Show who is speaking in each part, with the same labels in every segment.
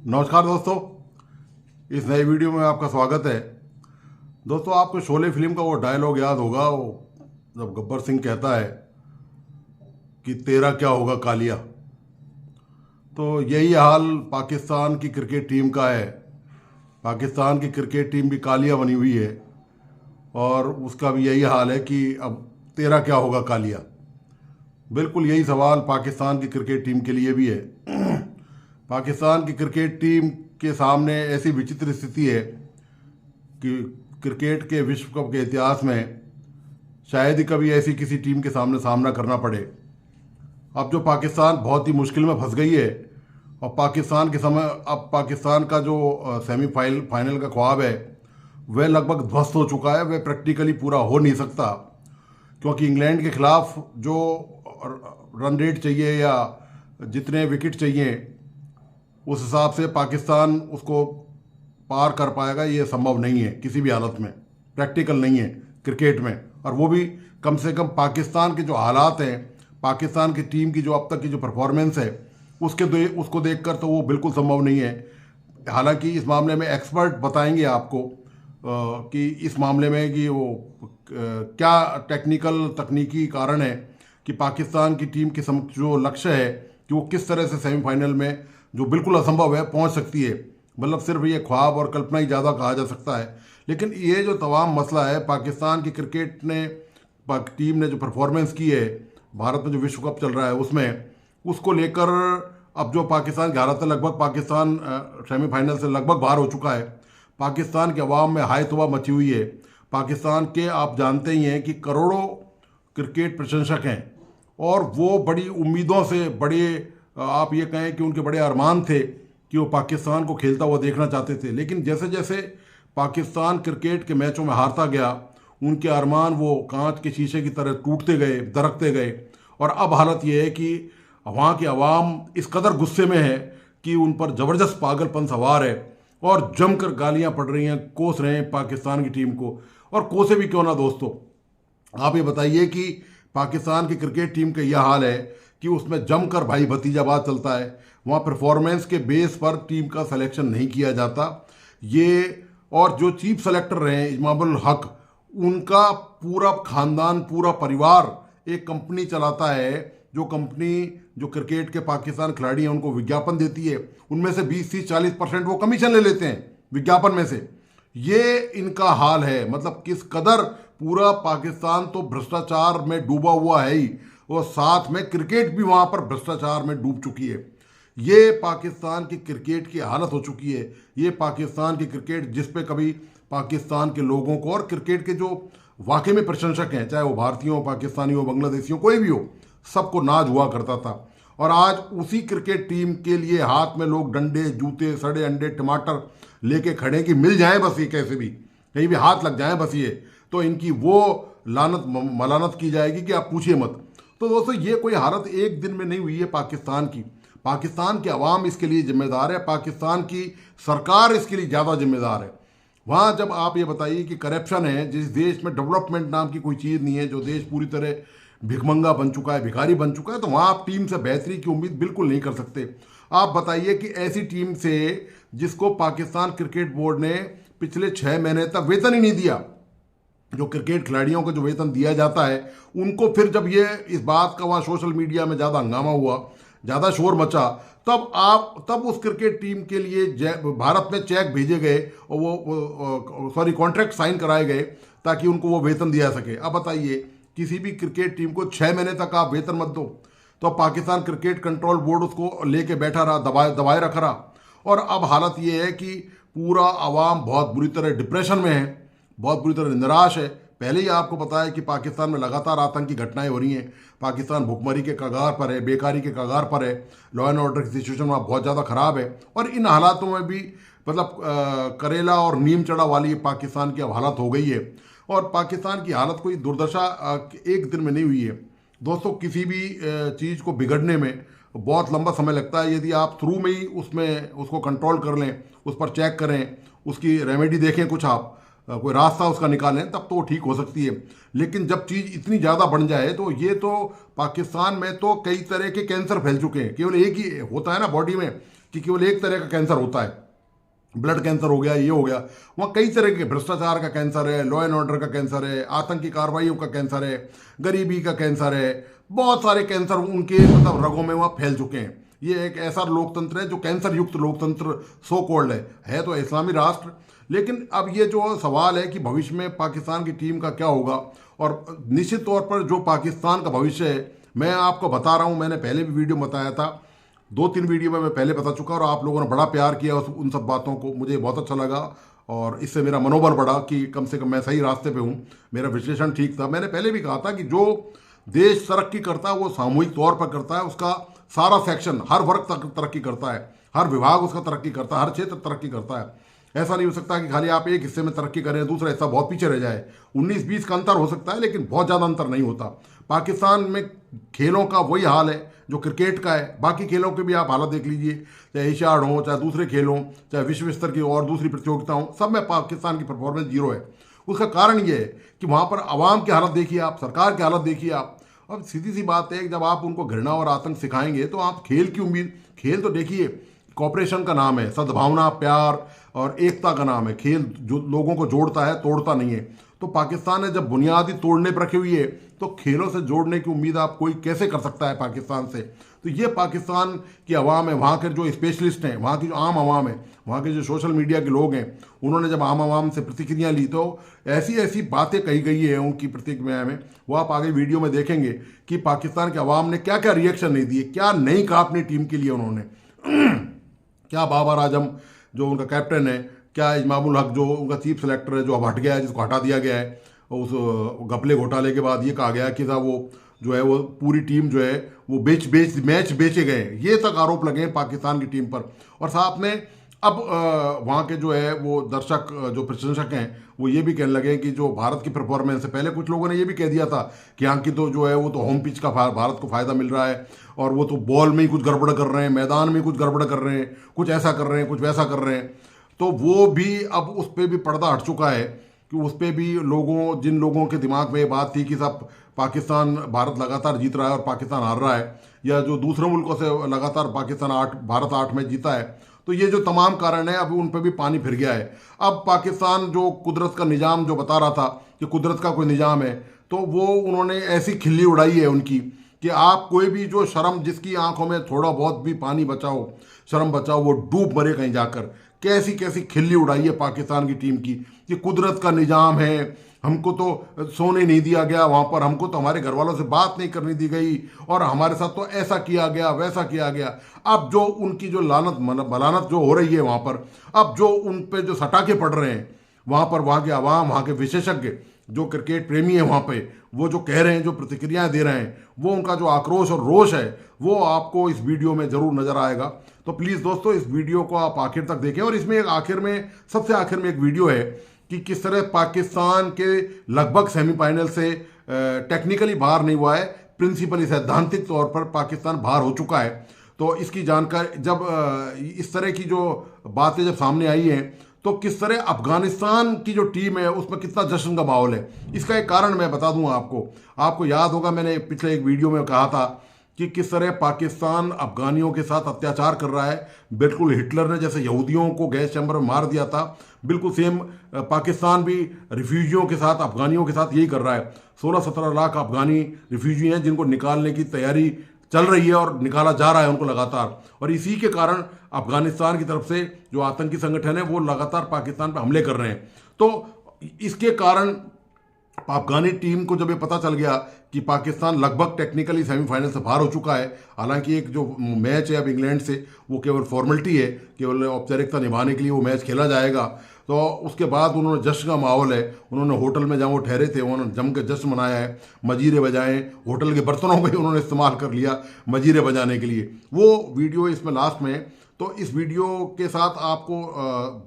Speaker 1: नमस्कार दोस्तों, इस नई वीडियो में आपका स्वागत है। दोस्तों, आपको शोले फिल्म का वो डायलॉग याद होगा, वो जब गब्बर सिंह कहता है कि तेरा क्या होगा कालिया। तो यही हाल पाकिस्तान की क्रिकेट टीम का है। पाकिस्तान की क्रिकेट टीम भी कालिया बनी हुई है और उसका भी यही हाल है कि अब तेरा क्या होगा कालिया। बिल्कुल यही सवाल पाकिस्तान की क्रिकेट टीम के लिए भी है। पाकिस्तान की क्रिकेट टीम के सामने ऐसी विचित्र स्थिति है कि क्रिकेट के विश्व कप के इतिहास में शायद ही कभी ऐसी किसी टीम के सामने सामना करना पड़े। अब जो पाकिस्तान बहुत ही मुश्किल में फंस गई है और पाकिस्तान के समय अब पाकिस्तान का जो फाइनल का ख्वाब है वह लगभग ध्वस्त हो चुका है। वह प्रैक्टिकली पूरा हो नहीं सकता क्योंकि इंग्लैंड के खिलाफ जो रन रेट चाहिए या जितने विकेट चाहिए उस हिसाब से पाकिस्तान उसको पार कर पाएगा, ये संभव नहीं है किसी भी हालत में। प्रैक्टिकल नहीं है क्रिकेट में, और वो भी कम से कम पाकिस्तान के जो हालात हैं, पाकिस्तान की टीम की जो अब तक की जो परफॉर्मेंस है उसको देखकर तो वो बिल्कुल संभव नहीं है। हालांकि इस मामले में एक्सपर्ट बताएंगे आपको कि इस मामले में कि वो क्या तकनीकी कारण है कि पाकिस्तान की टीम के जो लक्ष्य है कि वो किस तरह से सेमीफाइनल में, जो बिल्कुल असंभव है, पहुंच सकती है। मतलब सिर्फ ये ख्वाब और कल्पना ही ज़्यादा कहा जा सकता है। लेकिन ये जो तमाम मसला है, पाकिस्तान की क्रिकेट ने टीम ने जो परफॉर्मेंस की है भारत में जो विश्व कप चल रहा है उसमें, उसको लेकर अब जो पाकिस्तान की हालत है, लगभग पाकिस्तान सेमीफाइनल से लगभग बाहर हो चुका है। पाकिस्तान के अवाम में हाय तौबा मची हुई है। पाकिस्तान के आप जानते ही हैं कि करोड़ों क्रिकेट प्रशंसक हैं और वो बड़ी उम्मीदों से, बड़े आप ये कहें कि उनके बड़े अरमान थे कि वो पाकिस्तान को खेलता हुआ देखना चाहते थे। लेकिन जैसे जैसे पाकिस्तान क्रिकेट के मैचों में हारता गया, उनके अरमान वो कांच के शीशे की तरह टूटते गए, दरकते गए। और अब हालत ये है कि वहाँ की आवाम इस कदर गुस्से में है कि उन पर ज़बरदस्त पागलपन सवार है और जमकर गालियाँ पड़ रही हैं, कोस रहे हैं पाकिस्तान की टीम को। और कोसे भी क्यों ना दोस्तों, आप ये बताइए कि पाकिस्तान की क्रिकेट टीम का यह हाल है कि उसमें जमकर भाई भतीजावाद चलता है। वहाँ परफॉर्मेंस के बेस पर टीम का सिलेक्शन नहीं किया जाता। ये और जो चीफ सेलेक्टर रहे हैं इमामुल हक, उनका पूरा खानदान, पूरा परिवार एक कंपनी चलाता है। जो कंपनी जो क्रिकेट के पाकिस्तान खिलाड़ी हैं उनको विज्ञापन देती है, उनमें से 20 से 40% वो कमीशन ले लेते हैं विज्ञापन में से। ये इनका हाल है। मतलब किस कदर पूरा पाकिस्तान तो भ्रष्टाचार में डूबा हुआ है ही, और साथ में क्रिकेट भी वहाँ पर भ्रष्टाचार में डूब चुकी है। ये पाकिस्तान की क्रिकेट की हालत हो चुकी है। ये पाकिस्तान की क्रिकेट जिस पे कभी पाकिस्तान के लोगों को और क्रिकेट के जो वाकई में प्रशंसक हैं, चाहे वो भारतीय हो, पाकिस्तानी हो, बांग्लादेशी हो, कोई भी हो, सबको नाज हुआ करता था। और आज उसी क्रिकेट टीम के लिए हाथ में लोग डंडे, जूते, सड़े अंडे, टमाटर लेके खड़े कि मिल जाए बस, ये कैसे भी कहीं भी हाथ लग जाए बस, ये तो इनकी वो लानत मलानत की जाएगी कि आप पूछिए मत। तो दोस्तों, ये कोई हालत एक दिन में नहीं हुई है पाकिस्तान की। पाकिस्तान के अवाम इसके लिए जिम्मेदार है, पाकिस्तान की सरकार इसके लिए ज़्यादा जिम्मेदार है। वहाँ जब आप ये बताइए कि करप्शन है, जिस देश में डेवलपमेंट नाम की कोई चीज़ नहीं है, जो देश पूरी तरह भिखमंगा बन चुका है, भिखारी बन चुका है, तो वहाँ आप टीम से बेहतरी की उम्मीद बिल्कुल नहीं कर सकते। आप बताइए कि ऐसी टीम से जिसको पाकिस्तान क्रिकेट बोर्ड ने पिछले 6 महीने तक वेतन ही नहीं दिया, जो क्रिकेट खिलाड़ियों को जो वेतन दिया जाता है, उनको फिर जब ये इस बात का वहाँ सोशल मीडिया में ज़्यादा हंगामा हुआ, ज़्यादा शोर मचा, तब उस क्रिकेट टीम के लिए भारत में चेक भेजे गए और वो कॉन्ट्रैक्ट साइन कराए गए ताकि उनको वो वेतन दिया सके। अब बताइए, किसी भी क्रिकेट टीम को 6 महीने तक आप वेतन मत दो, तो पाकिस्तान क्रिकेट कंट्रोल बोर्ड उसको लेके बैठा रहा, दबाए रख रहा। और अब हालत ये है कि पूरा आवाम बहुत बुरी तरह डिप्रेशन में है, बहुत बुरी तरह निराश है। पहले ही आपको पता है कि पाकिस्तान में लगातार आतंकी घटनाएं हो रही हैं। पाकिस्तान भुखमरी के कगार पर है, बेकारी के कगार पर है, लॉ एंड ऑर्डर की सिचुएशन वहाँ बहुत ज़्यादा ख़राब है। और इन हालातों में भी मतलब करेला और नीम चढ़ा वाली पाकिस्तान की अब हालत हो गई है। और पाकिस्तान की हालत कोई दुर्दशा एक दिन में नहीं हुई है दोस्तों। किसी भी चीज़ को बिगड़ने में बहुत लंबा समय लगता है। यदि आप शुरू में ही उसको कंट्रोल कर लें, उस पर चेक करें, उसकी रेमेडी देखें, कुछ आप कोई रास्ता उसका निकालें, तब तो वो ठीक हो सकती है। लेकिन जब चीज़ इतनी ज़्यादा बढ़ जाए तो ये तो पाकिस्तान में तो कई तरह के कैंसर फैल चुके हैं। केवल एक ही होता है ना बॉडी में कि केवल एक तरह का कैंसर होता है, ब्लड कैंसर हो गया, ये हो गया। वहाँ कई तरह के, भ्रष्टाचार का कैंसर है, लॉ एंड ऑर्डर का कैंसर है, आतंकी कार्रवाइयों का कैंसर है, गरीबी का कैंसर है, बहुत सारे कैंसर उनके मतलब रगों में वहाँ फैल चुके हैं। ये एक ऐसा लोकतंत्र है जो कैंसर युक्त लोकतंत्र सो कॉल्ड है तो इस्लामी राष्ट्र। लेकिन अब ये जो सवाल है कि भविष्य में पाकिस्तान की टीम का क्या होगा, और निश्चित तौर पर जो पाकिस्तान का भविष्य है, मैं आपको बता रहा हूँ, मैंने पहले भी वीडियो में बताया था, 2-3 वीडियो में मैं पहले बता चुका, और आप लोगों ने बड़ा प्यार किया उन सब बातों को, मुझे बहुत अच्छा लगा, और इससे मेरा मनोबल बढ़ा कि कम से कम मैं सही रास्ते पे हूँ, मेरा विश्लेषण ठीक था। मैंने पहले भी कहा था कि जो देश तरक्की करता है वो सामूहिक तौर पर करता है, उसका सारा सेक्शन, हर वर्ग तक तरक्की करता है, हर विभाग उसका तरक्की करता है, हर क्षेत्र तरक्की करता है। ऐसा नहीं हो सकता कि खाली आप एक हिस्से में तरक्की करें, दूसरा हिस्सा बहुत पीछे रह जाए। 19-20 का अंतर हो सकता है, लेकिन बहुत ज़्यादा अंतर नहीं होता। पाकिस्तान में खेलों का वही हाल है जो क्रिकेट का है, बाकी खेलों के भी आप हालत देख लीजिए, चाहे एशियाड हो, चाहे दूसरे खेल हों, चाहे विश्व स्तर की और दूसरी प्रतियोगिता हों, सब में पाकिस्तान की परफॉर्मेंस जीरो है। उसका कारण ये है कि वहाँ पर आवाम की हालत देखिए आप, सरकार की हालत देखिए आप। अब सीधी सी बात है कि जब आप उनको घृणा और आतंक सिखाएंगे तो आप खेल की उम्मीद, खेल तो देखिए कॉपरेशन का नाम है, सद्भावना, प्यार और एकता का नाम है। खेल जो लोगों को जोड़ता है, तोड़ता नहीं है। तो पाकिस्तान ने जब बुनियादी तोड़ने पर रखी हुई है, तो खेलों से जोड़ने की उम्मीद आप कोई कैसे कर सकता है पाकिस्तान से। तो ये पाकिस्तान की आवाम है, वहाँ के जो स्पेशलिस्ट हैं, वहाँ की जो आम आवाम है, वहाँ के जो सोशल मीडिया के लोग हैं, उन्होंने जब आम आवाम से प्रतिक्रिया ली तो ऐसी ऐसी बातें कही गई है उनकी प्रतिक्रिया में, वो आप आगे वीडियो में देखेंगे कि पाकिस्तान के अवाम ने क्या क्या रिएक्शन नहीं दिए, क्या नहीं कहा अपनी टीम के लिए उन्होंने। क्या बाबर आजम जो उनका कैप्टन है, क्या इमामुल हक जो उनका चीफ सेलेक्टर है जो अब हट गया है, जिसको हटा दिया गया है, उस घपले घोटाले के बाद ये कहा गया कि साहब वो जो है वो पूरी टीम जो है वो मैच बेचे गए, ये तक आरोप लगे हैं पाकिस्तान की टीम पर। और साथ में अब वहाँ के जो है वो दर्शक, जो प्रशंसक हैं, वो ये भी कहने लगे कि जो भारत की परफॉर्मेंस है, पहले कुछ लोगों ने ये भी कह दिया था कि अंकित तो जो है वो तो होम पिच का भारत को फायदा मिल रहा है, और वो तो बॉल में ही कुछ गड़बड़ कर रहे हैं, मैदान में कुछ गड़बड़ कर रहे हैं, कुछ ऐसा कर रहे हैं, कुछ वैसा कर रहे हैं। तो वो भी अब उस पर भी पर्दा हट चुका है कि उस पर भी लोगों, जिन लोगों के दिमाग में ये बात थी कि सब पाकिस्तान, भारत लगातार जीत रहा है और पाकिस्तान हार रहा है, या जो दूसरे मुल्कों से लगातार भारत 8 मैच जीता है, तो ये जो तमाम कारण है अभी उन पर भी पानी फिर गया है। अब पाकिस्तान जो कुदरत का निज़ाम जो बता रहा था कि कुदरत का कोई निज़ाम है, तो वो उन्होंने ऐसी खिल्ली उड़ाई है उनकी कि आप कोई भी जो शर्म, जिसकी आंखों में थोड़ा बहुत भी पानी बचाओ, शर्म बचाओ, वो डूब मरे कहीं जाकर। कैसी कैसी खिल्ली उड़ाई है पाकिस्तान की टीम की कि कुदरत का निज़ाम है, हमको तो सोने नहीं दिया गया वहाँ पर, हमको तो हमारे घर वालों से बात नहीं करने दी गई, और हमारे साथ तो ऐसा किया गया, वैसा किया गया। अब जो उनकी जो मलानत जो हो रही है वहाँ पर, अब जो उन पे जो सटाके पड़ रहे हैं वहाँ पर, वहाँ के आवाम, वहाँ के विशेषज्ञ, जो क्रिकेट प्रेमी है वहाँ पे, वो जो कह रहे हैं, जो प्रतिक्रियाएं दे रहे हैं, वो उनका जो आक्रोश और रोष है, वो आपको इस वीडियो में ज़रूर नज़र आएगा। तो प्लीज़ दोस्तों, इस वीडियो को आप आखिर तक देखें। और इसमें एक आखिर में, सबसे आखिर में एक वीडियो है कि किस तरह पाकिस्तान के लगभग सेमीफाइनल से टेक्निकली बाहर नहीं हुआ है, प्रिंसिपली सैद्धांतिक तौर पर पाकिस्तान बाहर हो चुका है। तो इसकी जानकारी जब इस तरह की जो बातें जब सामने आई हैं, तो किस तरह अफगानिस्तान की जो टीम है उसमें कितना जश्न का माहौल है, इसका एक कारण मैं बता दूं आपको याद होगा, मैंने पिछले एक वीडियो में कहा था कि किस तरह पाकिस्तान अफगानियों के साथ अत्याचार कर रहा है। बिल्कुल हिटलर ने जैसे यहूदियों को गैस चैम्बर में मार दिया था, बिल्कुल सेम पाकिस्तान भी रिफ्यूजियों के साथ, अफगानियों के साथ यही कर रहा है। 16-17 लाख अफगानी रिफ्यूजी हैं जिनको निकालने की तैयारी चल रही है और निकाला जा रहा है उनको लगातार। और इसी के कारण अफगानिस्तान की तरफ से जो आतंकी संगठन है वो लगातार पाकिस्तान पर हमले कर रहे हैं। तो इसके कारण अफगानी टीम को जब ये पता चल गया कि पाकिस्तान लगभग टेक्निकली सेमीफाइनल से बाहर हो चुका है, हालांकि एक जो मैच है अब इंग्लैंड से, वो केवल फॉर्मेलिटी है, केवल औपचारिकता निभाने के लिए वो मैच खेला जाएगा। तो उसके बाद उन्होंने जश्न का माहौल है, उन्होंने होटल में जहाँ वो ठहरे थे उन्होंने जम के जश्न मनाया है, मजीरे बजाएं, होटल के बर्तनों को ही उन्होंने इस्तेमाल कर लिया मजीरे बजाने के लिए। वो वीडियो इसमें लास्ट में, तो इस वीडियो के साथ आपको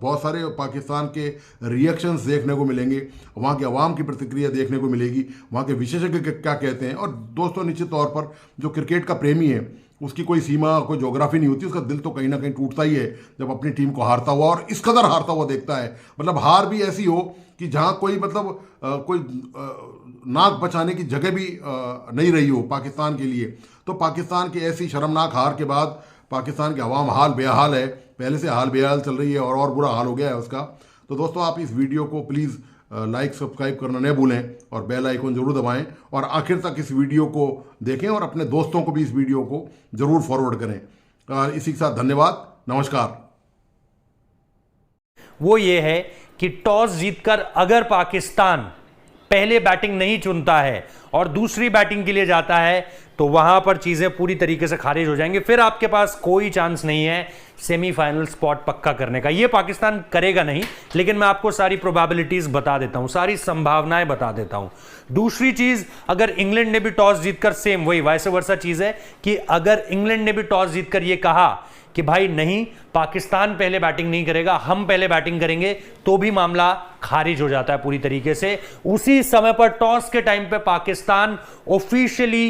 Speaker 1: बहुत सारे पाकिस्तान के रिएक्शंस देखने को मिलेंगे, वहाँ के अवाम की प्रतिक्रिया देखने को मिलेगी, वहाँ के विशेषज्ञ क्या कहते हैं। और दोस्तों, निश्चित तौर पर जो क्रिकेट का प्रेमी है उसकी कोई सीमा, कोई ज्योग्राफी नहीं होती, उसका दिल तो कहीं ना कहीं टूटता ही है जब अपनी टीम को हारता हुआ, और इस कदर हारता हुआ देखता है। मतलब हार भी ऐसी हो कि जहाँ कोई कोई नाक बचाने की जगह भी नहीं रही हो पाकिस्तान के लिए। तो पाकिस्तान की ऐसी शर्मनाक हार के बाद पाकिस्तान की आवाम हाल बेहाल है, पहले से हाल बेहाल चल रही है और बुरा हाल हो गया है उसका। तो दोस्तों आप इस वीडियो को प्लीज़ लाइक सब्सक्राइब करना नहीं भूलें और बेल आइकन जरूर दबाएं और आखिर तक इस वीडियो को देखें और अपने दोस्तों को भी इस वीडियो को जरूर फॉरवर्ड करें। इसी के साथ धन्यवाद, नमस्कार।
Speaker 2: वो ये है कि टॉस जीतकर अगर पाकिस्तान पहले बैटिंग नहीं चुनता है और दूसरी बैटिंग के लिए जाता है तो वहां पर चीजें पूरी तरीके से खारिज हो जाएंगी, फिर आपके पास कोई चांस नहीं है सेमीफाइनल स्पॉट पक्का करने का। ये पाकिस्तान करेगा नहीं, लेकिन मैं आपको सारी प्रोबेबिलिटीज बता देता हूं, सारी संभावनाएं बता देता हूं। दूसरी चीज, अगर इंग्लैंड ने भी टॉस जीतकर, सेम वही वाइस वर्सा चीज है कि अगर इंग्लैंड ने भी टॉस जीतकर यह कहा कि भाई नहीं, पाकिस्तान पहले बैटिंग नहीं करेगा, हम पहले बैटिंग करेंगे, तो भी मामला खारिज हो जाता है पूरी तरीके से। उसी समय पर टॉस के टाइम पे पाकिस्तान ऑफिशियली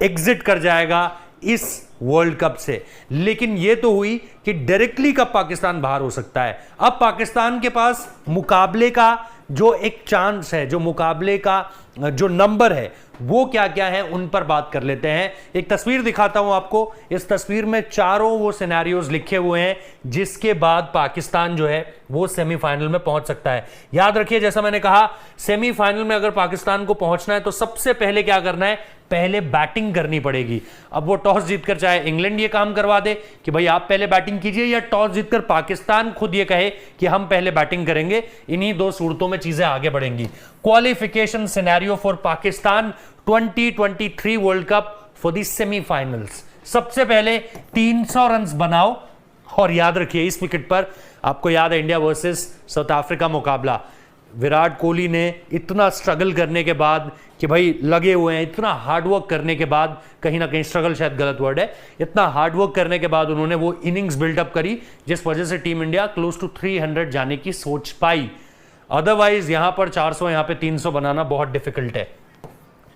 Speaker 2: एग्जिट कर जाएगा इस वर्ल्ड कप से। लेकिन यह तो हुई कि डायरेक्टली कब पाकिस्तान बाहर हो सकता है। अब पाकिस्तान के पास मुकाबले का जो एक चांस है, जो मुकाबले का जो नंबर है, वो क्या क्या है उन पर बात कर लेते हैं। एक तस्वीर दिखाता हूं आपको। इस तस्वीर में चारों वो सिनेरियोज लिखे हुए हैं जिसके बाद पाकिस्तान जो है वो सेमीफाइनल में पहुंच सकता है। याद रखिए, जैसा मैंने कहा, सेमीफाइनल में अगर पाकिस्तान को पहुंचना है तो सबसे पहले क्या करना है, पहले बैटिंग करनी पड़ेगी। अब वो टॉस जीतकर चाहे इंग्लैंड ये काम करवा दे कि भाई आप पहले बैटिंग कीजिए, या टॉस जीतकर पाकिस्तान खुद ये कहे कि हम पहले बैटिंग करेंगे, इन्हीं दो सूरतों में चीजें आगे बढ़ेंगी। Qualification scenario for Pakistan 2023 world cup for the semifinals. सबसे पहले 300 रन बनाओ। और याद रखिए, इस विकेट पर आपको याद है इंडिया वर्सेस साउथ अफ्रीका मुकाबला, विराट कोहली ने इतना स्ट्रगल करने के बाद कि भाई लगे हुए हैं, इतना हार्डवर्क करने के बाद, कहीं ना कहीं स्ट्रगल शायद गलत वर्ड है, इतना हार्डवर्क करने के बाद उन्होंने वो इनिंग्स बिल्डअप करी जिस वजह से टीम इंडिया क्लोज टू 300 जाने की सोच पाई। अदरवाइज यहां पर 400, यहां पे 300 बनाना बहुत डिफिकल्ट है।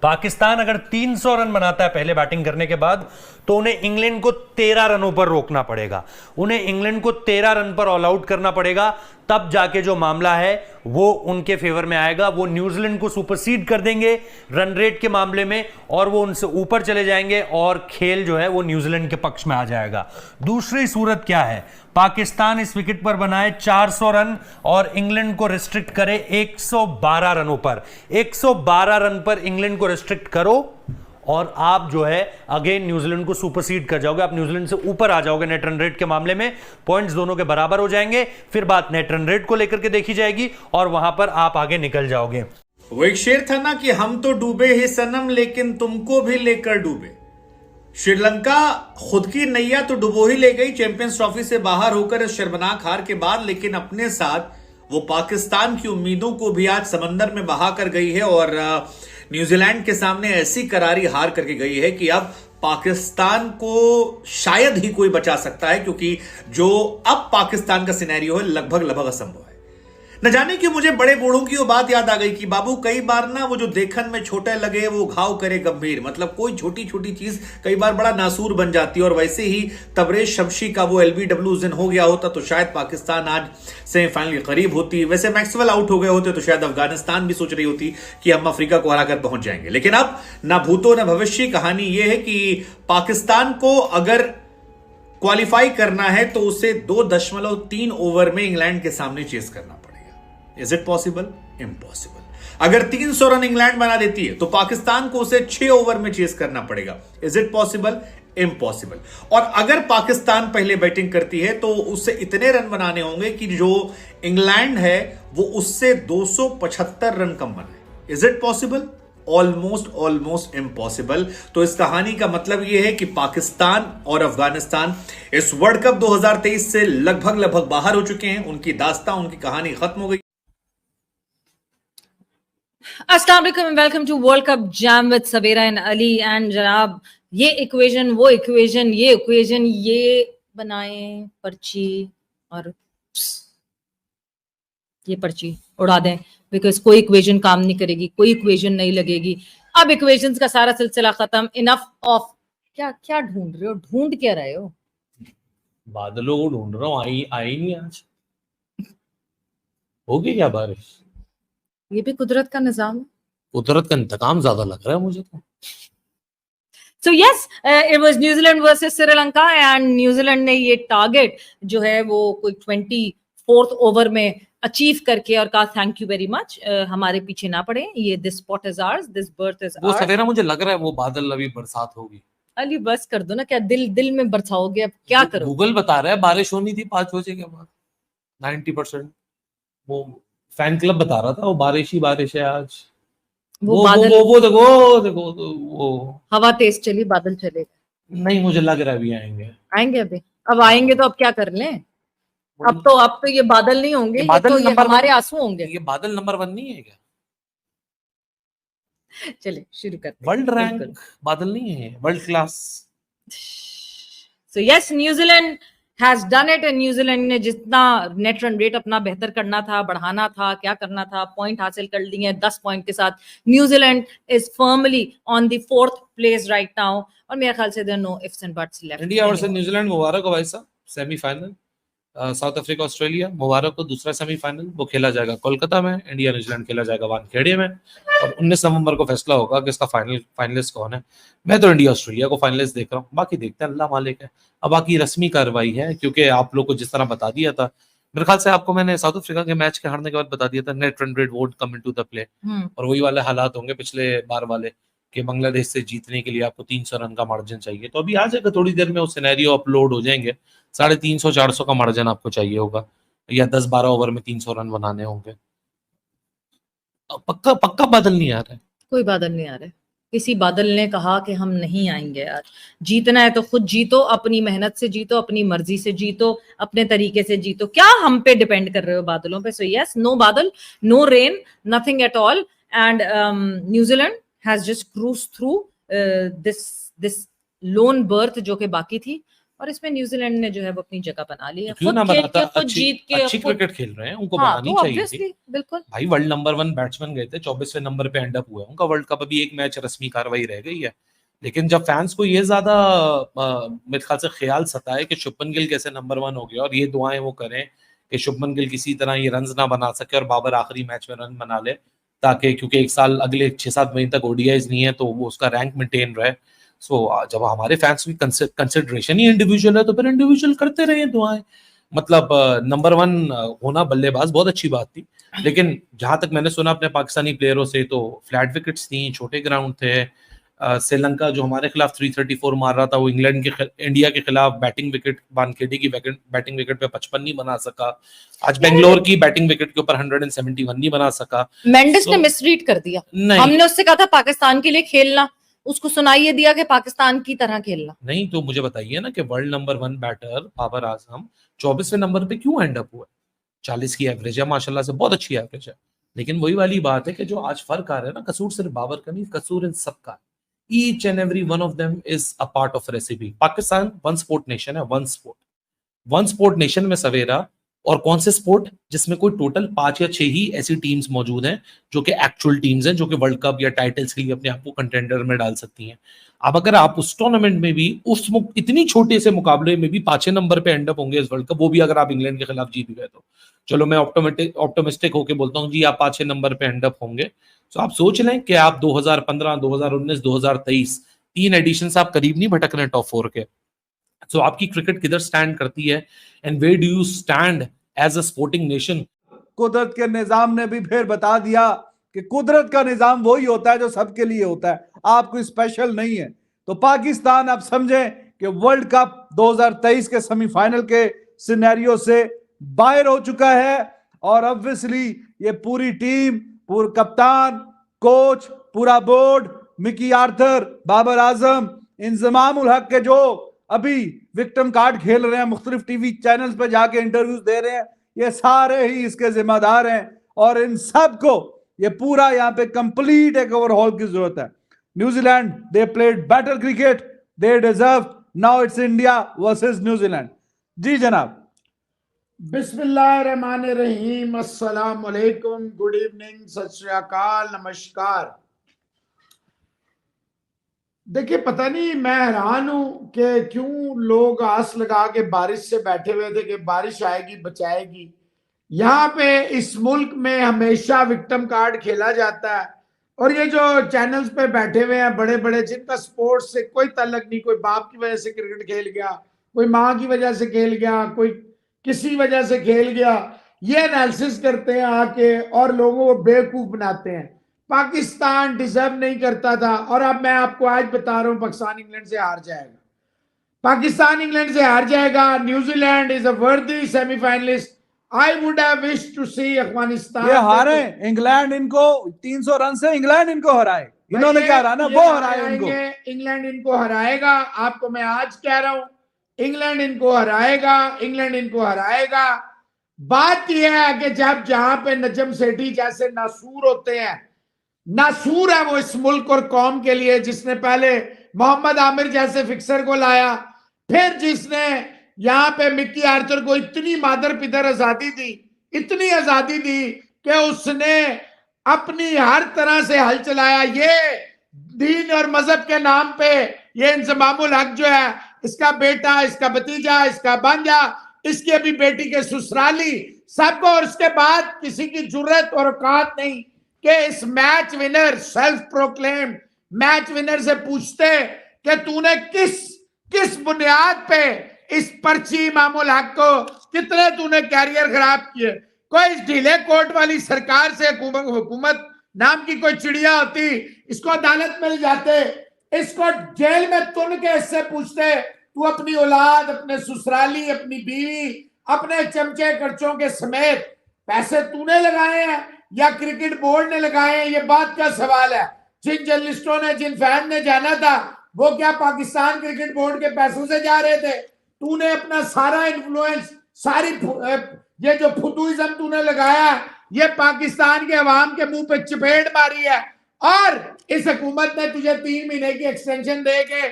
Speaker 2: पाकिस्तान अगर 300 रन बनाता है पहले बैटिंग करने के बाद, तो उन्हें इंग्लैंड को 13 रनों पर रोकना पड़ेगा। उन्हें इंग्लैंड को 13 रन पर ऑल आउट करना पड़ेगा, तब जाके जो मामला है वो उनके फेवर में आएगा। वो न्यूजीलैंड को सुपरसीड कर देंगे रन रेट के मामले में और वो उनसे ऊपर चले जाएंगे और खेल जो है वो न्यूजीलैंड के पक्ष में आ जाएगा। दूसरी सूरत क्या है, पाकिस्तान इस विकेट पर बनाए 400 रन और इंग्लैंड को रिस्ट्रिक्ट करे 112 रनों पर। 112 रन पर इंग्लैंड को रिस्ट्रिक्ट करो और आप जो है अगेन न्यूजीलैंड को सुपरसीड कर जाओगे, आप न्यूजीलैंड से ऊपर आ जाओगे नेट रन रेट के मामले में, पॉइंट्स दोनों के बराबर हो जाएंगे। फिर बात नेट रन रेट को लेकर के देखी जाएगी और वहां पर आप आगे निकल जाओगे।
Speaker 3: वो एक शेर था ना कि हम तो डूबे ही सनम लेकिन तुमको भी लेकर डूबे। श्रीलंका खुद की नैया तो डुबो ही ले गई चैंपियंस ट्रॉफी से बाहर होकर इस शर्मनाक हार के बाद, लेकिन अपने साथ वो पाकिस्तान की उम्मीदों को भी आज समंदर में बहा कर गई है और न्यूजीलैंड के सामने ऐसी करारी हार करके गई है कि अब पाकिस्तान को शायद ही कोई बचा सकता है, क्योंकि जो अब पाकिस्तान का सिनेरियो है लगभग असंभव है। न जाने कि मुझे बड़े बूढ़ों की वो बात याद आ गई कि बाबू कई बार ना वो जो देखन में छोटे लगे वो घाव करे गंभीर। मतलब कोई छोटी छोटी चीज कई बार बड़ा नासूर बन जाती है। और वैसे ही तबरेज शमशी का वो LBW दिन हो गया होता तो शायद पाकिस्तान आज सेमीफाइनल के करीब होती। वैसे मैक्सवेल आउट हो गए होते तो शायद अफगानिस्तान भी सोच रही होती कि हम अफ्रीका को हराकर पहुंच जाएंगे। लेकिन अब ना भूतो ना भविष्य, कहानी यह है कि पाकिस्तान को अगर क्वालिफाई करना है तो उसे 2.3 ओवर में इंग्लैंड के सामने चेस करना पड़ेगा। Is it possible? इम्पॉसिबल। अगर 300 रन इंग्लैंड बना देती है तो पाकिस्तान को उसे 6 ओवर में चेस करना पड़ेगा। Is it possible? इम्पॉसिबल। और अगर पाकिस्तान पहले बैटिंग करती है तो उससे इतने रन बनाने होंगे कि जो इंग्लैंड है वो उससे 275 रन कम बनाए। Is it possible? Almost impossible. तो इस कहानी का मतलब यह है कि पाकिस्तान और अफगानिस्तान इस वर्ल्ड कप 2023 से लगभग बाहर हो चुके हैं। उनकी दास्तां, उनकी कहानी खत्म हो गई।
Speaker 4: अस्सलाम वालेकुम, welcome to World Cup jam with Savera and Ali. And जनाब, ये इक्वेशन वो इक्वेशन ये इक्वेशन ये बनाएं पर्ची और ये पर्ची उड़ा दें, बिकॉज कोई इक्वेशन काम नहीं करेगी, कोई इक्वेशन नहीं लगेगी। अब इक्वेशंस का सारा सिलसिला खत्म। इनफ ऑफ क्या ढूंढ रहे हो? ढूंढ क्या रहे हो?
Speaker 5: बादलों को ढूंढ रहा हूँ। आई नहीं आज। होगी क्या बारिश?
Speaker 4: ये भी कुदरत का निजाम है।
Speaker 5: कुदरत का इंतकाम ज्यादा लग रहा है मुझे तो।
Speaker 4: So yes, it was New Zealand versus Sri Lanka and New Zealand ने ये टारगेट जो है वो कोई 24th ओवर में अचीव करके और कहा थैंक यू वेरी मच, हमारे पीछे ना पड़े, ये this spot is ours, this birth is
Speaker 5: वो
Speaker 4: आवर्स।
Speaker 5: सवेरा मुझे लग रहा है वो बादल अभी बरसात होगी।
Speaker 4: अली बस कर दो ना, क्या दिल में बरसाओगे, अब क्या करो।
Speaker 5: गूगल बता रहा है बारिश होनी थी 5 बजे के बाद 90%। वो फैन क्लब बता रहा था वो बारिश ही बारिश है आज।
Speaker 4: वो बादल,
Speaker 5: वो देखो वो
Speaker 4: हवा तेज चली, बादल चले गए।
Speaker 5: नहीं, मुझे लग रहा है अभी
Speaker 4: आएंगे अभी, अब आएंगे तो अब क्या कर लें, अब तो ये बादल नहीं होंगे, ये
Speaker 5: बादल
Speaker 4: तो ये
Speaker 5: नंबर
Speaker 4: हमारे आंसू होंगे।
Speaker 5: ये बादल नंबर 1 नहीं है क्या?
Speaker 4: चलिए शुरू करते हैं।
Speaker 5: वर्ल्ड रैंक
Speaker 4: बिल्कुल।
Speaker 5: बादल नहीं है, world class.
Speaker 4: So yes, New Zealand has done it, and New Zealand ने जितना नेट रन रेट अपना बेहतर करना था, बढ़ाना था, क्या करना था, पॉइंट हासिल कर लिए 10 पॉइंट के साथ। New Zealand is firmly on the 4th place right now, और मेरे ख्याल से there no ifs and buts left.
Speaker 5: India versus New Zealand मुबारक हो भाई साहब, सेमीफाइनल। साउथ अफ्रीका ऑस्ट्रेलिया मुबारक को दूसरा सेमीफाइनल, वो खेला जाएगा कोलकाता में। इंडिया न्यूजीलैंड खेला जाएगा वानखेड़े में, और 19 नवंबर को फैसला होगा कि इसका फाइनलिस्ट कौन है। मैं तो इंडिया ऑस्ट्रेलिया को फाइनलिस्ट देख रहा हूँ, बाकी देखते हैं, अल्लाह मालिक है। अब बाकी रस्मी कार्रवाई है, क्योंकि आप लोग को जिस तरह बता दिया था, मेरे ख्याल से आपको मैंने साउथ अफ्रीका के मैच के हारने के बाद बता दिया था, net run rate won't come into the play, और वही वाले हालात होंगे पिछले बार वाले कि बांग्लादेश से जीतने के लिए आपको 300 रन का मार्जिन चाहिए। तो अभी आ जाएगा थोड़ी देर में, वो सिनेरियो अपलोड हो जाएंगे। 350-400 का मार्जिन आपको चाहिए होगा, या 10-12 ओवर में 300 रन बनाने होंगे। पक्का बादल नहीं आ रहा है,
Speaker 4: कोई बादल नहीं आ रहा है। किसी बादल ने कहा कि हम नहीं आएंगे यार, जीतना है तो खुद जीतो, अपनी मेहनत से जीतो, अपनी मर्जी से जीतो, अपने तरीके से जीतो। क्या हम पे डिपेंड कर रहे हो बादलों पे? So yes, no badal, no rain, nothing at all, and New Zealand has just cruise through this lone berth जो कि बाकी थी, और इसमें न्यूजीलैंड ने जो है वो अपनी जगह बना ली है।
Speaker 5: क्यों ना बनाता,
Speaker 4: खुद जीत के
Speaker 5: अच्छी क्रिकेट खेल रहे हैं, उनको
Speaker 4: हाँ,
Speaker 5: बनानी
Speaker 4: तो
Speaker 5: चाहिए
Speaker 4: obviously,
Speaker 5: थी।
Speaker 4: बिल्कुल
Speaker 5: भाई वर्ल्ड नंबर 1 बैट्समैन गए थे, 24वें नंबर पे एंड अप हुआ है उनका वर्ल्ड कप। अभी एक मैच रस्मी कार्रवाई रह गई है, लेकिन जब फैंस को ये ज्यादा मेरे ख्याल से ख्याल सताए कि शुभमन गिल कैसे नंबर 1 हो गया, और ये दुआएं वो करें कि शुभमन गिल किसी तरह ये रन ना बना सके और बाबर आखिरी मैच में रन बना ले, ताकि क्योंकि एक साल अगले 6-7 महीने तक ओडीआईज नहीं है, तो वो उसका रैंक मेंटेन रहे। सो जब हमारे फैंस की कंसिडरेशन ही इंडिविजुअल है, तो फिर इंडिविजुअल करते रहे दुआएं। मतलब नंबर 1 होना बल्लेबाज बहुत अच्छी बात थी, लेकिन जहां तक मैंने सुना अपने पाकिस्तानी प्लेयरों से, तो फ्लैट विकेट्स थी, छोटे ग्राउंड थे। श्रीलंका जो हमारे खिलाफ 334 मार रहा था, वो इंडिया के खिलाफ बैटिंग विकेट, वानखेड़े की बैटिंग विकेट पे 55 नहीं बना सका। आज बेंगलोर की बैटिंग विकेट के ऊपर 171 नहीं बना सका।
Speaker 4: मेंडिस ने मिसरीड कर दिया। हमने उससे कहा था पाकिस्तान के लिए खेलना, उसको सुनाइए दिया कि पाकिस्तान की तरह खेलना।
Speaker 5: नहीं, तो मुझे बताइए ना कि world number 1 batter Babar Azam 24वें number पे क्यों एंड अप हुआ? 40 की एवरेज है माशाल्लाह से, बहुत अच्छी एवरेज है। लेकिन वही वाली बात है कि जो आज फर्क आ रहा है ना, कसूर सिर्फ बाबर का नहीं, कसूर इन सबका। Each and every one of them is a part of recipe. Pakistan one sport nation है, वन स्पोर्ट नेशन में सवेरा, और कौन से स्पोर्ट जिसमें कोई टोटल 5 या 6 ही ऐसी टीम्स मौजूद हैं जो कि एक्चुअल टीम्स हैं, जो कि वर्ल्ड कप या टाइटल्स के लिए अपने आप को कंटेंडर में डाल सकती हैं। अब अगर आप उस टूर्नामेंट में भी उस इतनी छोटे से मुकाबले में भी 5वें नंबर पे एंड अप होंगे इस वर्ल्ड कप, वो भी अगर आप इंग्लैंड के खिलाफ जीत गए, तो चलो मैं ऑप्टोमिस्टिक होकर बोलता हूँ जी आप 5वें नंबर पे एंड अप होंगे। तो आप सोच लें कि आप 2015, 2019, 2023 3 एडिशन आप करीब नहीं भटक रहे टॉप 4 के। तो आपकी क्रिकेट किधर स्टैंड करती है, and where do you stand as a sporting nation?
Speaker 6: कुदरत के निजाम ने भी फिर बता दिया कि कुदरत का निजाम वही होता है जो सबके लिए होता है, आप कोई स्पेशल नहीं है। तो पाकिस्तान आप समझें कि वर्ल्ड कप 2023 के सेमीफाइनल के सिनेरियो से बाहर हो चुका है, और ऑब्वियसली ये पूरी टीम, पूरा कप्तान, कोच, पूरा board, Mickey Arthur, Babar Azam, Inzamam ul Haq के जो अभी विक्टिम कार्ड खेल रहे हैं, मुख्तलिफ टीवी चैनल्स पे जाके इंटरव्यूज दे रहे हैं, ये सारे ही इसके जिम्मेदार हैं, और इन सब को ये पूरा यहाँ पे कंप्लीट एक ओवरहॉल की जरूरत है। New Zealand, they played better cricket, they deserve, now it's India versus New Zealand. जी जनाब।
Speaker 7: बिस्मिल्लाहिर्रहमानिर्रहीम, अस्सलाम वालेकुम, गुड इवनिंग, सत श्री अकाल, नमस्कार। देखिए, पता नहीं, मैं हैरान हूं कि क्यों लोग आस लगा के बारिश से बैठे हुए थे कि बारिश आएगी बचाएगी। यहाँ पे इस मुल्क में हमेशा विक्टिम कार्ड खेला जाता है, और ये जो चैनल्स पे बैठे हुए हैं बड़े बड़े, जिनका स्पोर्ट्स से कोई ताल्लुक नहीं, कोई बाप की वजह से क्रिकेट खेल गया, कोई माँ की वजह से खेल गया, कोई किसी वजह से खेल गया, ये एनालिसिस करते हैं आके और लोगों को बेवकूफ बनाते हैं। पाकिस्तान डिजर्व नहीं करता था, और अब मैं आपको आज बता रहा हूं पाकिस्तान इंग्लैंड से हार जाएगा। पाकिस्तान इंग्लैंड से हार जाएगा। New Zealand is a worthy semifinalist. I would have wish to see Afghanistan.
Speaker 6: ये हारे इंग्लैंड, इनको 300 रन से इंग्लैंड इनको हराए, इन्होंने क्या हरा ना, वो हराए उनको।
Speaker 7: इंग्लैंड इनको हराएगा, आपको मैं आज कह रहा हूं, इंग्लैंड इनको हराएगा, इंग्लैंड इनको हराएगा। बात यह है कि जब जहां पे नजम सेठी जैसे नासूर होते हैं, नासूर है वो इस मुल्क और कौम के लिए, जिसने पहले मोहम्मद आमिर जैसे फिक्सर को लाया, फिर जिसने यहाँ पे मिक्की आर्थर को इतनी मादर पिदर आजादी दी, इतनी आजादी दी कि उसने अपनी हर तरह से हल चलाया। ये दीन और मजहब के नाम पे ये इंजमामुल हक जो है, इसका बेटा, इसका भतीजा, इसका भांजा, इसकी अभी बेटी के ससुराली, सबको, और उसके बाद किसी की जुर्रत और औकात नहीं कि इस match winner, self proclaimed match winner से पूछते कि तूने किस बुनियाद पे इस पर्ची इमामुल हक को, कितने तूने कैरियर खराब किए। कोई इस ढीले कोट वाली सरकार से हुकूमत नाम की कोई चिड़िया होती, इसको अदालत मिल जाते, इसको जेल में तुन के इससे पूछते तू अपनी औलाद, अपने ससुराली, अपनी बीवी, अपने चमचे खर्चों के समेत पैसे तूने लगाए हैं या क्रिकेट बोर्ड ने लगाए हैं, ये बात का सवाल है। जिन जर्नलिस्टों ने, जिन फैन ने जाना था, वो क्या पाकिस्तान क्रिकेट बोर्ड के पैसों से जा रहे थे? तूने अपना सारा इन्फ्लुएंस, सारी ये जो फुदूइज्म तूने लगाया, ये पाकिस्तान के अवाम के मुंह पे चपेट मारी है, और इस हुकूमत ने तुझे 3 महीने की एक्सटेंशन दे के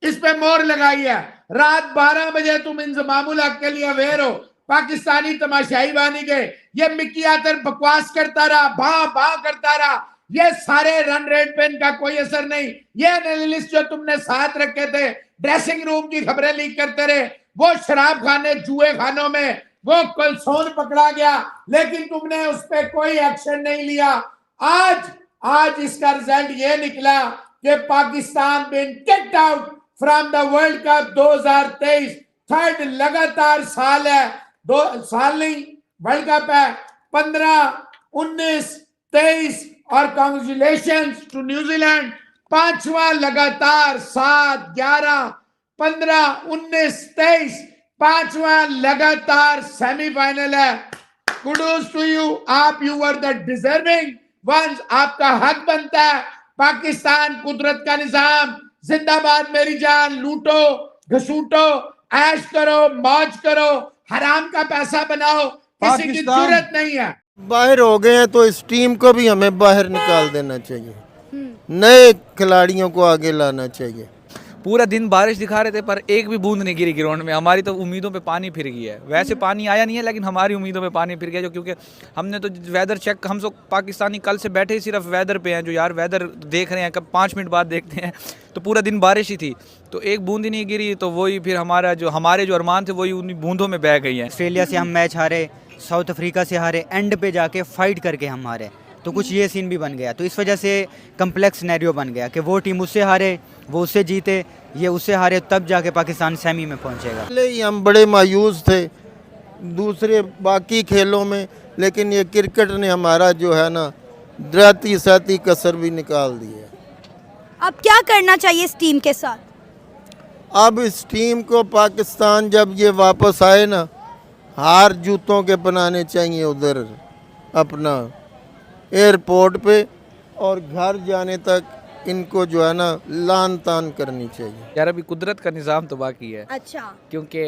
Speaker 7: इस पे मोहर लगाई है। रात 12 बजे तुम इंजमामुल हक के लिए अवेयर हो, पाकिस्तानी तमाशाई बानी गए, ये मिक्की आर्थर बकवास करता रहा, भा करता रहा, ये सारे रन रेट पे इनका कोई असर नहीं। ये एनालिस्ट जो तुमने साथ रखे थे, ड्रेसिंग रूम की खबरें लीक करते रहे, वो शराब खाने, जुए खानों में वो कुलसोन पकड़ा गया, लेकिन तुमने उस पर कोई एक्शन नहीं लिया। आज इसका रिजल्ट ये निकला कि Pakistan been kicked out from the world cup 2023। Third लगातार साल है, 2 साल नहीं, वर्ल्ड कप है 15, 19, 23, और कांग्रेचुलेशंस टू न्यूजीलैंड, 5वां लगातार 7, 11, 15, 19, 23, 5वां लगातार सेमीफाइनल है। कुडोज टू यू, आप you are the deserving ones, आपका हक बनता है। पाकिस्तान कुदरत का निजाम जिंदाबाद, मेरी जान, लूटो घसूटो, ऐश करो, मौज करो, हराम का पैसा बनाओ, किसी की जरूरत नहीं है।
Speaker 8: बाहर हो गए हैं तो इस टीम को भी हमें बाहर निकाल देना चाहिए, नए खिलाड़ियों को आगे लाना चाहिए।
Speaker 9: पूरा दिन बारिश दिखा रहे थे पर एक भी बूंद नहीं गिरी ग्राउंड में। हमारी तो उम्मीदों पे पानी फिर गया है। वैसे पानी आया नहीं है लेकिन हमारी उम्मीदों पे पानी फिर गया, जो क्योंकि हमने तो वेदर चेक, हम सब पाकिस्तानी कल से बैठे ही सिर्फ वेदर पे हैं, जो यार वेदर देख रहे हैं, कब 5 मिनट बाद देखते हैं, तो पूरा दिन बारिश ही थी, तो एक बूंद ही नहीं गिरी, तो वही फिर हमारे जो अरमान थे वही उन बूंदों में बह गई हैं।
Speaker 10: ऑस्ट्रेलिया से हम मैच हारे, साउथ अफ्रीका से हारे, एंड पे जाके फाइट करके हम हारे, तो कुछ ये सीन भी बन गया। तो इस वजह से कम्प्लेक्स सिनेरियो बन गया कि वो टीम उससे हारे, वो उससे जीते, ये उससे हारे, तब जाके पाकिस्तान सेमी में पहुंचेगा।
Speaker 8: पहले ही हम बड़े मायूस थे दूसरे बाकी खेलों में, लेकिन ये क्रिकेट ने हमारा जो है ना दराती साती कसर भी निकाल दी है।
Speaker 11: अब क्या करना चाहिए इस टीम के साथ?
Speaker 8: अब इस टीम को पाकिस्तान जब ये वापस आए ना, हार जूतों के बनाने चाहिए उधर अपना एयरपोर्ट पे, और घर जाने तक इनको जो है ना लान तान करनी चाहिए।
Speaker 9: यार अभी कुदरत का निज़ाम तो बाकी है।
Speaker 11: अच्छा,
Speaker 9: क्योंकि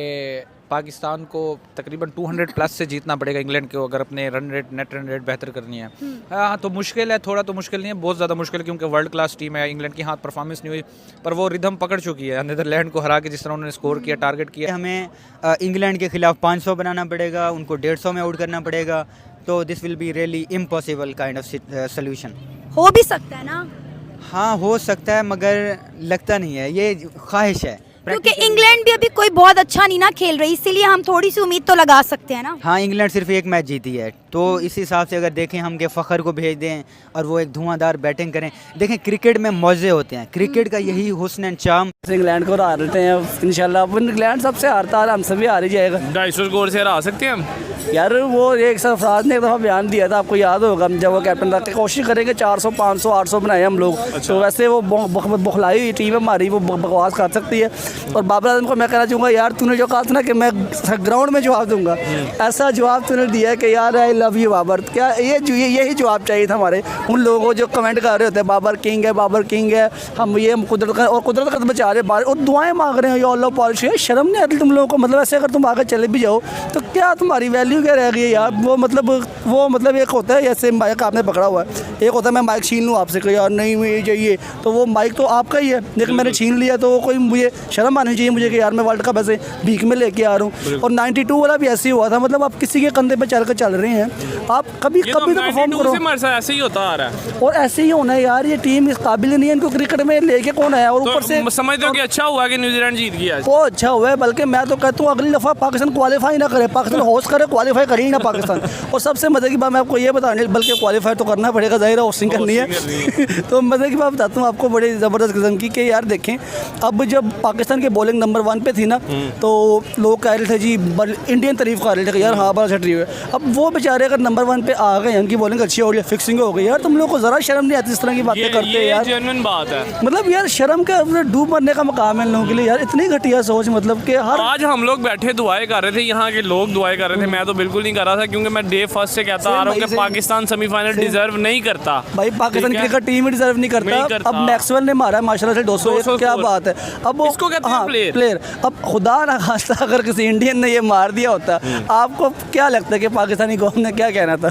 Speaker 9: पाकिस्तान को तकरीबन 200 प्लस से जीतना पड़ेगा इंग्लैंड को, अगर अपने नेट रन रेट बेहतर करनी है। हाँ, तो मुश्किल है, थोड़ा तो मुश्किल नहीं है, बहुत ज़्यादा मुश्किल है, क्योंकि वर्ल्ड क्लास टीम है। इंग्लैंड की हाथ परफॉर्मेंस नहीं हुई, पर वो रिदम पकड़ चुकी है नीदरलैंड को हरा के, जिस तरह उन्होंने स्कोर किया, टारगेट किया।
Speaker 10: हमें इंग्लैंड के खिलाफ 500 बनाना पड़ेगा, उनको 150 में आउट करना पड़ेगा, तो this will be really impossible kind of solution.
Speaker 11: हो भी सकता है ना?
Speaker 10: हाँ हो सकता है, मगर लगता नहीं है, ये ख्वाहिश है।
Speaker 11: क्योंकि इंग्लैंड भी अभी कोई बहुत अच्छा नहीं ना खेल रही, इसीलिए हम थोड़ी सी उम्मीद तो लगा सकते हैं ना।
Speaker 10: हाँ, इंग्लैंड सिर्फ एक मैच जीती है, तो इस हिसाब से अगर देखें हम के फ़खर को भेज दें और वो एक धुआंधार बैटिंग करें। देखें क्रिकेट में मौजे होते हैं, क्रिकेट का यही हुस्न एंड चार्म।
Speaker 9: इंग्लैंड को हरा लेते हैं इंशाल्लाह। अपन इंग्लैंड सबसे हारता है, हमसे भी हार ही जाएगा।
Speaker 5: 250 स्कोर से हरा सकते हैं हम।
Speaker 9: यार वो एक सरफराज ने एक दफ़ा बयान दिया था, आपको याद होगा, जब वो कैप्टन था, कोशिश करेंगे 400 500 800 बनाए हम लोग। तो वैसे वो बौखलाई हुई टीम हमारी, वो बकवास कर सकती है। और बाबर आजम को मैं कहना चाहूँगा, यार तूने जो कहा था ना कि मैं ग्राउंड में जवाब दूंगा, ऐसा जवाब तूने दिया है कि यार आई लव यू बाबर। क्या यही जवाब चाहिए था हमारे उन लोगों को जो कमेंट कर रहे होते हैं बाबर किंग है, बाबर किंग है, हम ये कुदरत का, और कुदरत का तो बचा रहे हैं और दुआएं मांग रहे हैं, या अल्लाह पॉलिश है। शर्म नहीं आती तुम लोगों को? मतलब ऐसे अगर तुम आगे चले भी जाओ तो क्या तुम्हारी वैल्यू क्या रह गई है यार? वो मतलब एक होता है जैसे माइक आपने पकड़ा हुआ है, एक होता है मैं माइक छीन लूँ आपसे कि यार नहीं मुझे चाहिए, तो वो माइक तो आपका ही है, लेकिन मैंने छीन लिया तो कोई मुझे शर्म आनी चाहिए मुझे कि यार मैं वर्ल्ड कप ऐसे भीख में लेके आ रहा हूँ। और 92 वाला भी ऐसे ही हुआ था, मतलब आप किसी के कंधे पे चल रहे हैं, आप कभी तो परफॉर्म करो।
Speaker 5: ऐसे ही होता आ रहा है
Speaker 9: और ऐसे ही होना है यार, ये टीम इस काबिल नहीं है, इनको क्रिकेट में लेके कौन आया? और ऊपर से
Speaker 5: समझते हो कि अच्छा हुआ कि न्यूजीलैंड जीत गया?
Speaker 9: वो अच्छा हुआ है, बल्कि मैं तो कहता हूँ अगली दफ़ा पाकिस्तान क्वालिफाई ना करे, पाकिस्तान होस्ट करे, क्वालिफाई करे ही ना पाकिस्तान। और सबसे मजे की बात मैं आपको ये बताने, बल्कि क्वालिफाई तो करना पड़ेगा, जाहिर है होस्टिंग करनी है। तो मजे की बात बताता हूँ आपको बड़ी ज़बरदस्त किस्म की, कि यार देखें अब जब पाकिस्तान की बॉलिंग नंबर 1 पे थी ना, तो लोग कह रहे थे जी, इंडियन तारीफ कर रहे थे कि यार हाँ बड़ा अच्छा टीम है। अब वो बेचारे अगर नंबर 1 पे आ गए, उनकी बॉलिंग अच्छी हो गई, फिक्सिंग हो गई, यार तुम लोग को ज़रा शर्म नहीं आती इस तरह की बातें करते हैं यार?
Speaker 5: जेन्युइन बात है,
Speaker 9: मतलब यार शर्म का डूब मरने का मकाम है इन लोगों के लिए यार, इतनी घटिया सोच। मतलब कि हर
Speaker 5: आज हम लोग बैठे दुआएं कर रहे थे, यहाँ के लोग दुआएं कर रहे थे, मैं तो बिल्कुल नहीं कर रहा था, क्योंकि मैं डे फर्स्ट से कहता आ रहा हूँ कि पाकिस्तान सेमीफाइनल डिजर्व नहीं करता
Speaker 9: भाई, Pakistan cricket team he deserve नहीं करता। अब मैक्सवेल ने मारा है माशाल्लाह से 200, क्या बात है। अब वो
Speaker 5: इसको कहते हैं
Speaker 9: प्लेयर। अब खुदा ना खास्ता अगर किसी इंडियन ने ये मार दिया होता, आपको क्या लगता है कि पाकिस्तानी कौम ने क्या कहना था?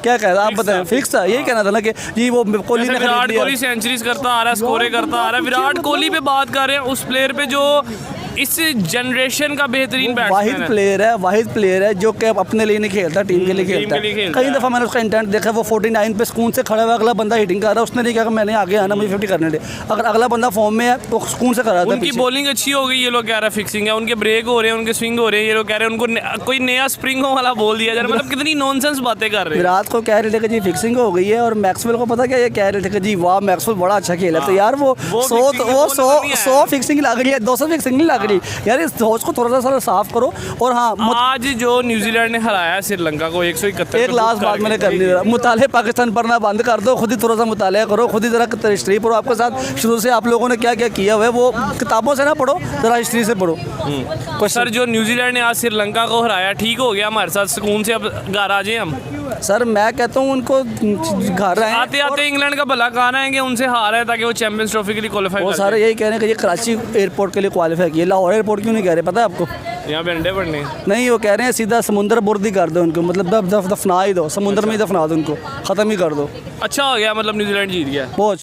Speaker 9: क्या कहना आप बताएं? फिक्स था, यही कहना था ना कि जी वो कोहली ने
Speaker 5: विराट कोहली सेंचुरीज करता आ रहा है, स्कोरें करता आ रहा है। विराट कोहली पे बात कर रहे हैं, उस प्लेयर पे जो इस जनरेशन का बेहतरीन वाहिद प्लेयर है जो कि अपने लिए नहीं खेलता, टीम के लिए खेलता है। कई दफ़ा मैंने उसका इंटेंट देखा, वो 49 पे सुकून से खड़ा हुआ, अगला बंदा हिटिंग कर रहा है, उसने नहीं कहा कि मैंने आगे आना, मुझे 50 करने दे। अगर अगला बंदा फॉर्म में है तो सुकून से खड़ा था। उनकी बॉलिंग अच्छी हो गई, ये लोग कह रहे हैं फिक्सिंग है, उनके ब्रेक हो रहे हैं, उनके स्विंग हो रहे हैं, ये लोग कह रहे हैं उनको कोई नया स्प्रिंग वाला बोल दिया जा रहा है। मतलब कितनी नॉनसेंस बातें कर रहे हैं।
Speaker 9: विराट को कह रहे थे कि जी फिक्सिंग हो गई है, और मैक्सवेल को पता क्या ये कह रहे थे कि जी वाह मैक्सवेल बड़ा अच्छा खेला। तो यार वो 100 फिक्सिंग लग रही है, 200 फिक्सिंग नहीं लग रही यार, इस सोच को थोड़ा सा साफ करो। और हाँ,
Speaker 5: आज जो न्यूजीलैंड ने हराया श्रीलंका को 171,
Speaker 9: एक लास्ट बात मैंने करनी है, मुताले पाकिस्तान पढ़ना बंद कर दो, खुद ही थोड़ा सा मुताला करो, खुद ही जरा हिस्ट्री पढ़ो। आपके साथ शुरू से आप लोगों ने क्या क्या किया हुआ है, वो किताबों से ना पढ़ो, जरा हिस्ट्री से पढ़ो।
Speaker 5: सर जो न्यूजीलैंड ने आज श्रीलंका को हराया, ठीक हो गया हमारे साथ, सुकून से अब घर आ जाए हम?
Speaker 9: सर मैं कहता हूँ उनको घर आए,
Speaker 5: आते आते इंग्लैंड का भला कहना है कि उनसे हारा है ताकि वो चैंपियंस ट्रॉफी के लिए क्वालिफाई।
Speaker 9: वो सारे यही कह रहे हैं कि ये कराची एयरपोर्ट के लिए क्वालिफाई किया, लाहौर एयरपोर्ट क्यों नहीं कह रहे पता है आपको?
Speaker 5: यहाँ पे अंडे पड़ने
Speaker 9: नहीं, वो कह रहे हैं सीधा समुद्र बुर्द ही कर दो उनको, मतलब दफना ही दो, समुद्र में ही दफना दो उनको, ख़त्म ही कर दो।
Speaker 5: अच्छा हो गया, मतलब न्यूजीलैंड जीत गया।
Speaker 9: बहुत